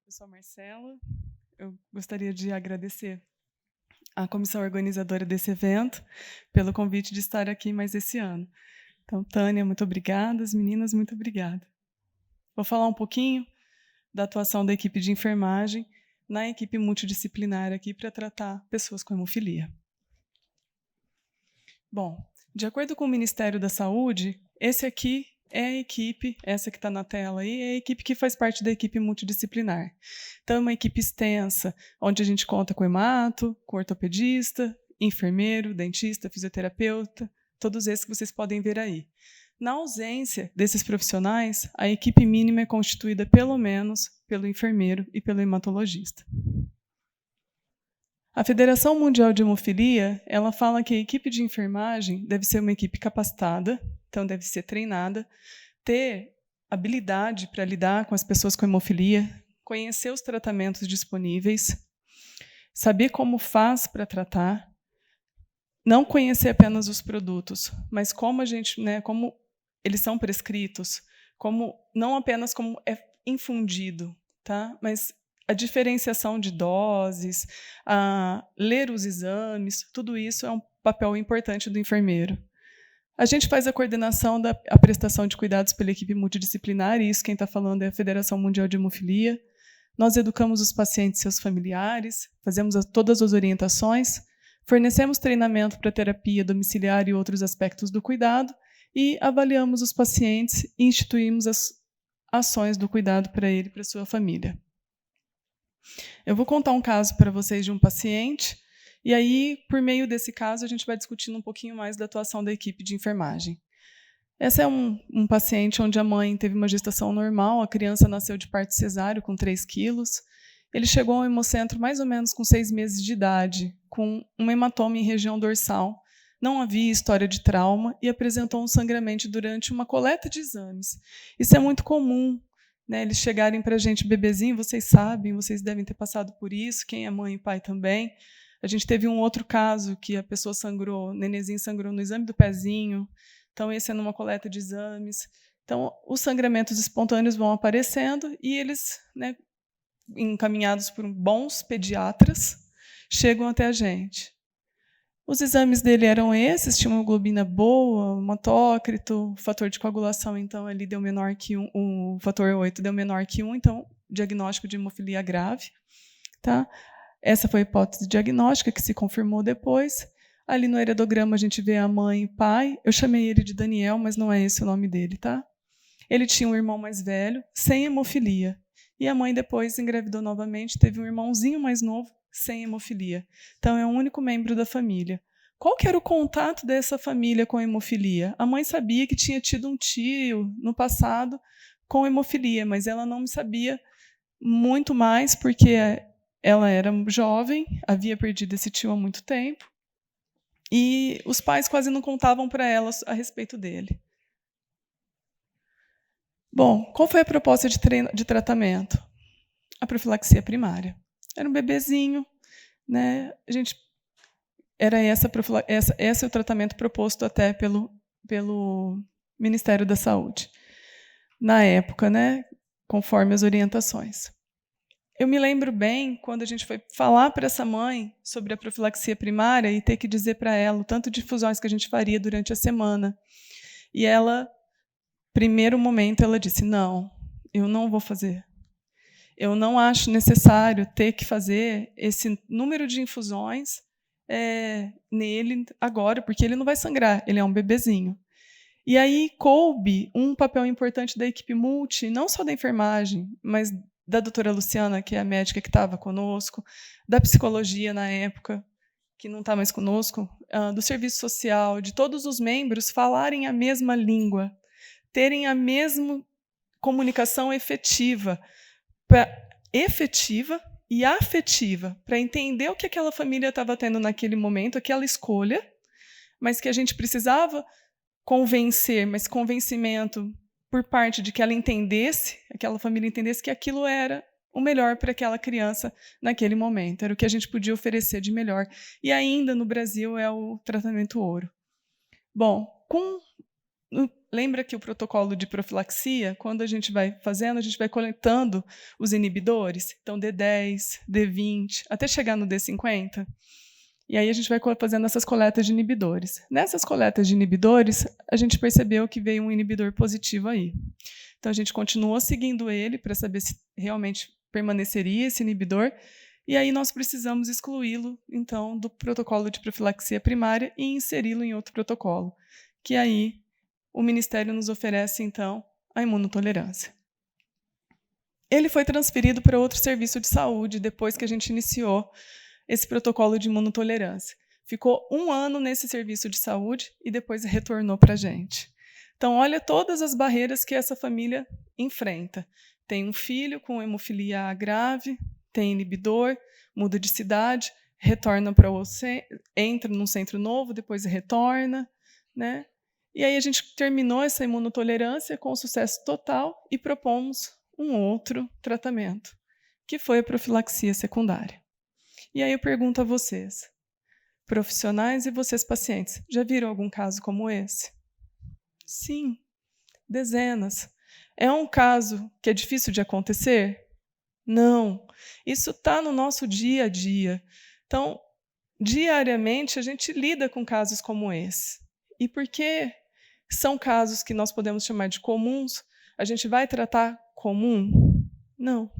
Eu sou a Marcela. Eu gostaria de agradecer à comissão organizadora desse evento pelo convite de estar aqui mais esse ano. Então, Tânia, muito obrigada. As meninas, muito obrigada. Vou falar um pouquinho da atuação da equipe de enfermagem na equipe multidisciplinar aqui para tratar pessoas com hemofilia. Bom, de acordo com o Ministério da Saúde, esse aqui é a equipe, essa que está na tela aí, é a equipe que faz parte da equipe multidisciplinar. Então, é uma equipe extensa, onde a gente conta com hemato, com ortopedista, enfermeiro, dentista, fisioterapeuta, todos esses que vocês podem ver aí. Na ausência desses profissionais, a equipe mínima é constituída pelo menos pelo enfermeiro e pelo hematologista. A Federação Mundial de Hemofilia, ela fala que a equipe de enfermagem deve ser uma equipe capacitada, então deve ser treinada, ter habilidade para lidar com as pessoas com hemofilia, conhecer os tratamentos disponíveis, saber como faz para tratar, não conhecer apenas os produtos, mas como como eles são prescritos, como não apenas como é infundido, tá? Mas a diferenciação de doses, ler os exames, tudo isso é um papel importante do enfermeiro. A gente faz a coordenação da prestação de cuidados pela equipe multidisciplinar, e isso quem está falando é a Federação Mundial de Hemofilia. Nós educamos os pacientes e seus familiares, fazemos todas as orientações, fornecemos treinamento para terapia domiciliar e outros aspectos do cuidado, e avaliamos os pacientes e instituímos as ações do cuidado para ele e para sua família. Eu vou contar um caso para vocês de um paciente, e aí, por meio desse caso, a gente vai discutindo um pouquinho mais da atuação da equipe de enfermagem. Esse é um paciente onde a mãe teve uma gestação normal, a criança nasceu de parto cesáreo com 3 quilos. Ele chegou ao hemocentro mais ou menos com 6 meses de idade, com um hematoma em região dorsal. Não havia história de trauma e apresentou um sangramento durante uma coleta de exames. Isso é muito comum, né, eles chegarem para a gente bebezinho, vocês sabem, vocês devem ter passado por isso, quem é mãe e pai também. A gente teve um outro caso que a pessoa sangrou, o nenenzinho sangrou no exame do pezinho. Então, esse é numa coleta de exames. Então, os sangramentos espontâneos vão aparecendo e eles, né, encaminhados por bons pediatras, chegam até a gente. Os exames dele eram esses, tinha uma hemoglobina boa, hematócrito, o fator de coagulação, então, ali deu menor que 1, o fator 8 deu menor que 1, então, diagnóstico de hemofilia grave. Tá? Essa foi a hipótese diagnóstica que se confirmou depois. Ali no heredograma a gente vê a mãe e o pai. Eu chamei ele de Daniel, mas não é esse o nome dele, tá? Ele tinha um irmão mais velho, sem hemofilia. E a mãe depois engravidou novamente, teve um irmãozinho mais novo, sem hemofilia. Então é o único membro da família. Qual que era o contato dessa família com a hemofilia? A mãe sabia que tinha tido um tio no passado com hemofilia, mas ela não sabia muito mais porque ela era jovem, havia perdido esse tio há muito tempo, e os pais quase não contavam para ela a respeito dele. Bom, qual foi a proposta de tratamento? A profilaxia primária. Era um bebezinho, né? Esse é o tratamento proposto até pelo Ministério da Saúde, na época, né? Conforme as orientações. Eu me lembro bem quando a gente foi falar para essa mãe sobre a profilaxia primária e ter que dizer para ela o tanto de infusões que a gente faria durante a semana. E ela, primeiro momento, ela disse, não, eu não vou fazer. Eu não acho necessário ter que fazer esse número de infusões nele agora, porque ele não vai sangrar, ele é um bebezinho. E aí coube um papel importante da equipe multi, não só da enfermagem, mas da doutora Luciana, que é a médica que estava conosco, da psicologia na época, que não está mais conosco, do serviço social, de todos os membros falarem a mesma língua, terem a mesma comunicação efetiva e afetiva, para entender o que aquela família estava tendo naquele momento, aquela escolha, mas que a gente precisava convencer, mas convencimento por parte de que ela entendesse, aquela família entendesse que aquilo era o melhor para aquela criança naquele momento, era o que a gente podia oferecer de melhor. E ainda no Brasil é o tratamento ouro. Bom, lembra que o protocolo de profilaxia, quando a gente vai fazendo, a gente vai coletando os inibidores, então D10, D20, até chegar no D50. E aí a gente vai fazendo essas coletas de inibidores. Nessas coletas de inibidores, a gente percebeu que veio um inibidor positivo aí. Então a gente continuou seguindo ele para saber se realmente permaneceria esse inibidor, e aí nós precisamos excluí-lo, então, do protocolo de profilaxia primária e inseri-lo em outro protocolo, que aí o Ministério nos oferece, então, a imunotolerância. Ele foi transferido para outro serviço de saúde depois que a gente iniciou esse protocolo de imunotolerância. Ficou 1 ano nesse serviço de saúde e depois retornou para a gente. Então, olha todas as barreiras que essa família enfrenta. Tem um filho com hemofilia A grave, tem inibidor, muda de cidade, retorna para entra num centro novo, depois retorna, né? E aí a gente terminou essa imunotolerância com sucesso total e propomos um outro tratamento, que foi a profilaxia secundária. E aí eu pergunto a vocês, profissionais e vocês pacientes, já viram algum caso como esse? Sim, dezenas. É um caso que é difícil de acontecer? Não. Isso está no nosso dia a dia. Então, diariamente, a gente lida com casos como esse. E por que são casos que nós podemos chamar de comuns, a gente vai tratar comum? Não.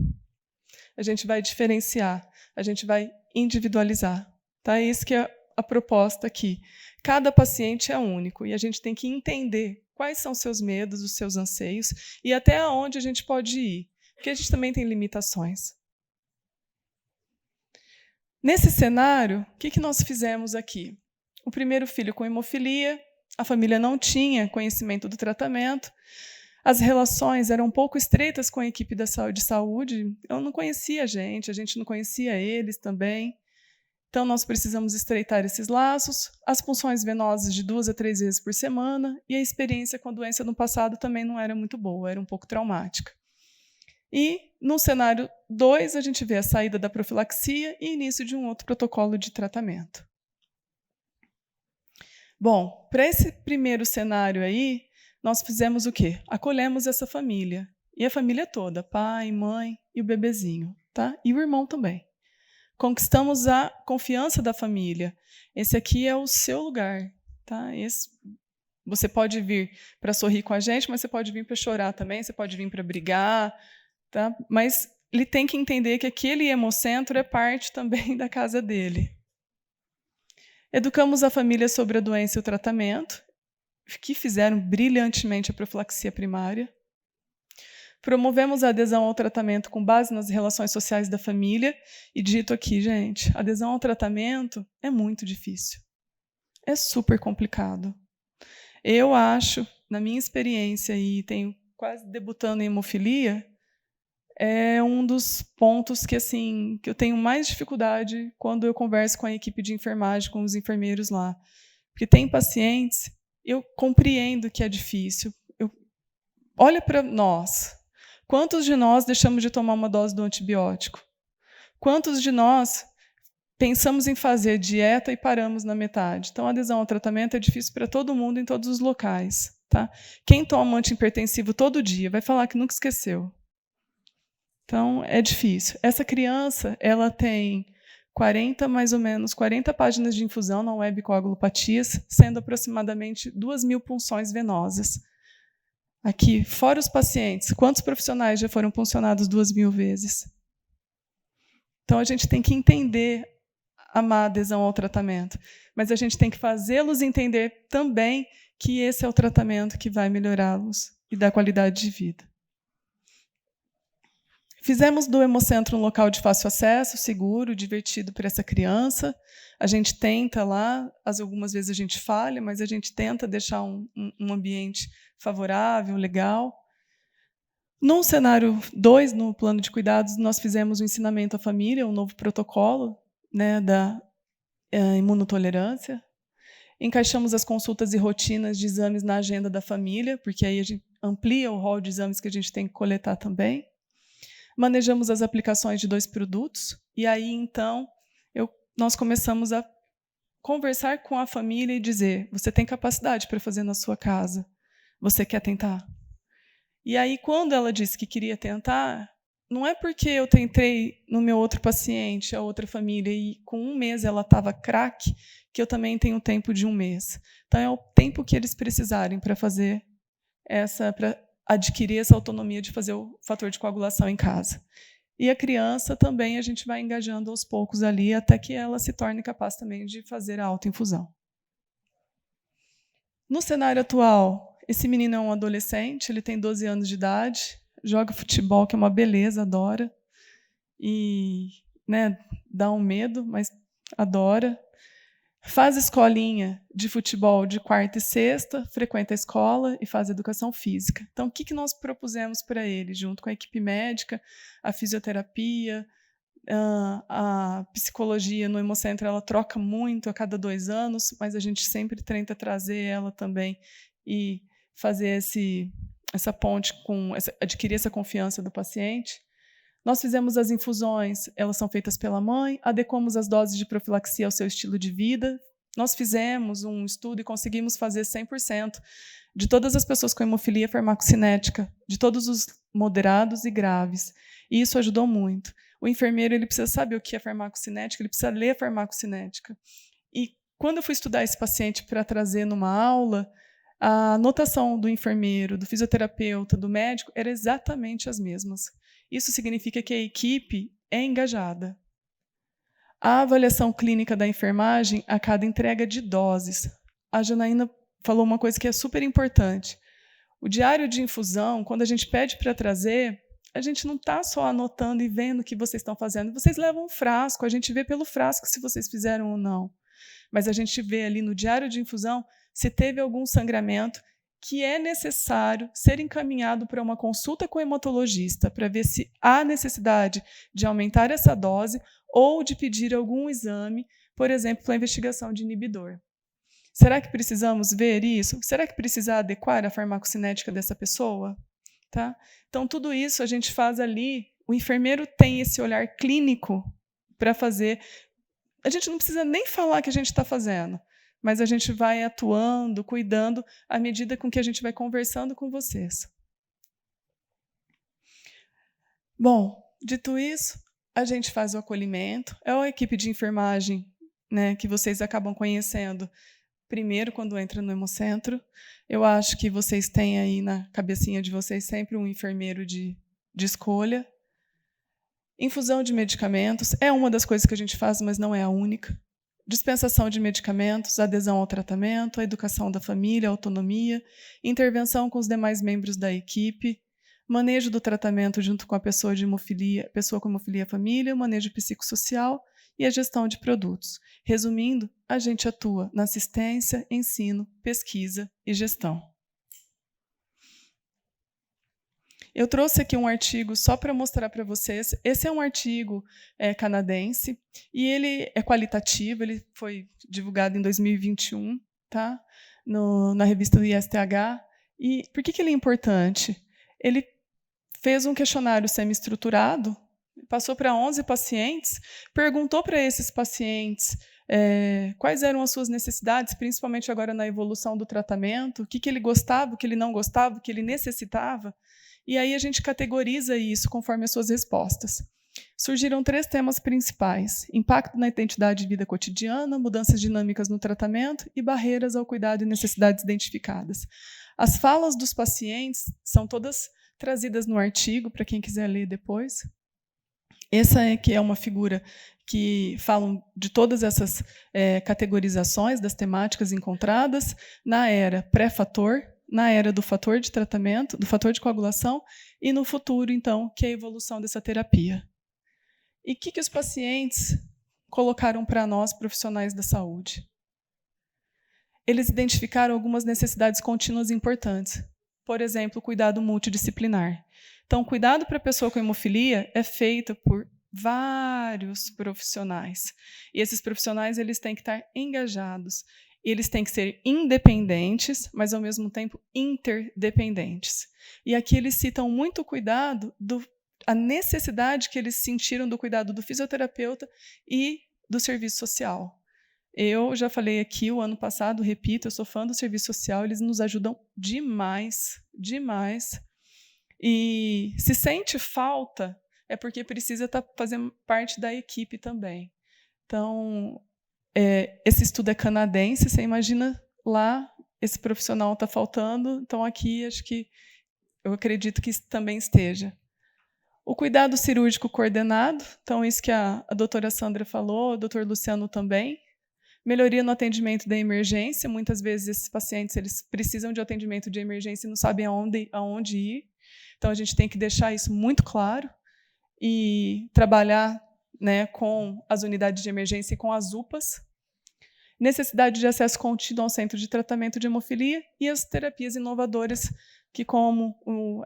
A gente vai diferenciar, a gente vai individualizar. Tá? Isso que é a proposta aqui. Cada paciente é único e a gente tem que entender quais são os seus medos, os seus anseios e até onde a gente pode ir, porque a gente também tem limitações. Nesse cenário, o que nós fizemos aqui? O primeiro filho com hemofilia, a família não tinha conhecimento do tratamento, as relações eram um pouco estreitas com a equipe de saúde, eu não conhecia a gente não conhecia eles também. Então, nós precisamos estreitar esses laços, as punções venosas de 2 a 3 vezes por semana, e a experiência com a doença no passado também não era muito boa, era um pouco traumática. E, no cenário 2, a gente vê a saída da profilaxia e início de um outro protocolo de tratamento. Bom, para esse primeiro cenário aí, nós fizemos o quê? Acolhemos essa família, e a família toda, pai, mãe e o bebezinho, tá? E o irmão também. Conquistamos a confiança da família. Esse aqui é o seu lugar. Tá? Você pode vir para sorrir com a gente, mas você pode vir para chorar também, você pode vir para brigar. Tá? Mas ele tem que entender que aquele hemocentro é parte também da casa dele. Educamos a família sobre a doença e o tratamento, que fizeram brilhantemente a profilaxia primária. Promovemos a adesão ao tratamento com base nas relações sociais da família. E dito aqui, gente, adesão ao tratamento é muito difícil. É super complicado. Eu acho, na minha experiência, e tenho quase debutando em hemofilia, é um dos pontos que eu tenho mais dificuldade quando eu converso com a equipe de enfermagem, com os enfermeiros lá. Porque tem pacientes, eu compreendo que é difícil. Olha para nós. Quantos de nós deixamos de tomar uma dose do antibiótico? Quantos de nós pensamos em fazer dieta e paramos na metade? Então, a adesão ao tratamento é difícil para todo mundo, em todos os locais. Tá? Quem toma antihipertensivo todo dia vai falar que nunca esqueceu. Então, é difícil. Essa criança, ela tem mais ou menos 40 páginas de infusão na web coagulopatias, sendo aproximadamente 2.000 punções venosas. Aqui, fora os pacientes, quantos profissionais já foram puncionados 2.000 vezes? Então, a gente tem que entender a má adesão ao tratamento, mas a gente tem que fazê-los entender também que esse é o tratamento que vai melhorá-los e dar qualidade de vida. Fizemos do hemocentro um local de fácil acesso, seguro, divertido para essa criança. A gente tenta lá, algumas vezes a gente falha, mas a gente tenta deixar um ambiente favorável, legal. No cenário 2, no plano de cuidados, nós fizemos o ensinamento à família, um novo protocolo, né, da imunotolerância. Encaixamos as consultas e rotinas de exames na agenda da família, porque aí a gente amplia o rol de exames que a gente tem que coletar também. Manejamos as aplicações de 2 produtos, e aí, então, nós começamos a conversar com a família e dizer, você tem capacidade para fazer na sua casa. Você quer tentar? E aí, quando ela disse que queria tentar, não é porque eu tentei no meu outro paciente, a outra família, e com 1 mês ela estava craque, que eu também tenho tempo de 1 mês. Então, é o tempo que eles precisarem para adquirir essa autonomia de fazer o fator de coagulação em casa. E a criança também a gente vai engajando aos poucos ali, até que ela se torne capaz também de fazer a autoinfusão. No cenário atual, esse menino é um adolescente, ele tem 12 anos de idade, joga futebol, que é uma beleza, adora. E dá um medo, mas adora. Faz escolinha de futebol de quarta e sexta, frequenta a escola e faz educação física. Então, o que nós propusemos para ele, junto com a equipe médica, a fisioterapia, a psicologia no Hemocentro, ela troca muito a cada 2 anos, mas a gente sempre tenta trazer ela também e fazer essa ponte, adquirir essa confiança do paciente. Nós fizemos as infusões, elas são feitas pela mãe, adequamos as doses de profilaxia ao seu estilo de vida. Nós fizemos um estudo e conseguimos fazer 100% de todas as pessoas com hemofilia farmacocinética, de todos os moderados e graves. E isso ajudou muito. O enfermeiro ele precisa saber o que é farmacocinética, ele precisa ler a farmacocinética. E quando eu fui estudar esse paciente para trazer numa aula, a anotação do enfermeiro, do fisioterapeuta, do médico, eram exatamente as mesmas. Isso significa que a equipe é engajada. A avaliação clínica da enfermagem a cada entrega de doses. A Janaína falou uma coisa que é super importante. O diário de infusão, quando a gente pede para trazer, a gente não está só anotando e vendo o que vocês estão fazendo. Vocês levam um frasco, a gente vê pelo frasco se vocês fizeram ou não. Mas a gente vê ali no diário de infusão se teve algum sangramento que é necessário ser encaminhado para uma consulta com o hematologista para ver se há necessidade de aumentar essa dose ou de pedir algum exame, por exemplo, para a investigação de inibidor. Será que precisamos ver isso? Será que precisa adequar a farmacocinética dessa pessoa? Tá? Então, tudo isso a gente faz ali. O enfermeiro tem esse olhar clínico para fazer. A gente não precisa nem falar que a gente está fazendo, mas a gente vai atuando, cuidando, à medida com que a gente vai conversando com vocês. Bom, dito isso, a gente faz o acolhimento. É a equipe de enfermagem, que vocês acabam conhecendo primeiro quando entra no Hemocentro. Eu acho que vocês têm aí na cabecinha de vocês sempre um enfermeiro de escolha. Infusão de medicamentos é uma das coisas que a gente faz, mas não é a única. Dispensação de medicamentos, adesão ao tratamento, a educação da família, a autonomia, intervenção com os demais membros da equipe, manejo do tratamento junto com a pessoa com hemofilia família, manejo psicossocial e a gestão de produtos. Resumindo, a gente atua na assistência, ensino, pesquisa e gestão. Eu trouxe aqui um artigo só para mostrar para vocês. Esse é um artigo canadense e ele é qualitativo, ele foi divulgado em 2021, tá? Na revista do ISTH. E por que ele é importante? Ele fez um questionário semi-estruturado, passou para 11 pacientes, perguntou para esses pacientes quais eram as suas necessidades, principalmente agora na evolução do tratamento, o que ele gostava, o que ele não gostava, o que ele necessitava. E aí a gente categoriza isso conforme as suas respostas. Surgiram 3 temas principais: impacto na identidade de vida cotidiana, mudanças dinâmicas no tratamento e barreiras ao cuidado e necessidades identificadas. As falas dos pacientes são todas trazidas no artigo, para quem quiser ler depois. Essa é uma figura que fala de todas essas categorizações das temáticas encontradas na era pré-fator, na era do fator de tratamento, do fator de coagulação, e no futuro, então, que é a evolução dessa terapia. E o que os pacientes colocaram para nós, profissionais da saúde? Eles identificaram algumas necessidades contínuas importantes. Por exemplo, o cuidado multidisciplinar. Então, o cuidado para a pessoa com hemofilia é feito por vários profissionais. E esses profissionais eles têm que estar engajados. Eles têm que ser independentes, mas, ao mesmo tempo, interdependentes. E aqui eles citam muito o cuidado, a necessidade que eles sentiram do cuidado do fisioterapeuta e do serviço social. Eu já falei aqui o ano passado, repito, eu sou fã do serviço social, eles nos ajudam demais, demais. E se sente falta, é porque precisa estar fazendo parte da equipe também. Então, esse estudo é canadense, você imagina lá, esse profissional está faltando, então aqui acho que eu acredito que também esteja. O cuidado cirúrgico coordenado, então isso que a doutora Sandra falou, o doutor Luciano também. Melhoria no atendimento da emergência, muitas vezes esses pacientes eles precisam de atendimento de emergência e não sabem aonde ir. Então a gente tem que deixar isso muito claro e trabalhar, né, com as unidades de emergência e com as UPAs. Necessidade de acesso contínuo ao centro de tratamento de hemofilia e as terapias inovadoras, que, como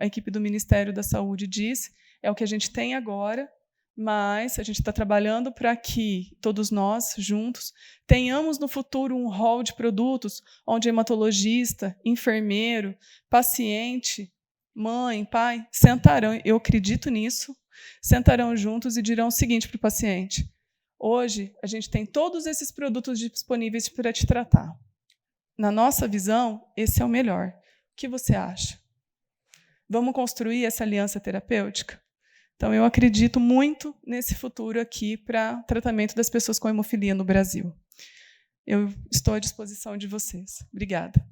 a equipe do Ministério da Saúde diz, é o que a gente tem agora, mas a gente está trabalhando para que todos nós, juntos, tenhamos no futuro um hall de produtos onde hematologista, enfermeiro, paciente, mãe, pai, sentarão, eu acredito nisso, sentarão juntos e dirão o seguinte para o paciente: hoje, a gente tem todos esses produtos disponíveis para te tratar. Na nossa visão, esse é o melhor. O que você acha? Vamos construir essa aliança terapêutica? Então, eu acredito muito nesse futuro aqui para tratamento das pessoas com hemofilia no Brasil. Eu estou à disposição de vocês. Obrigada.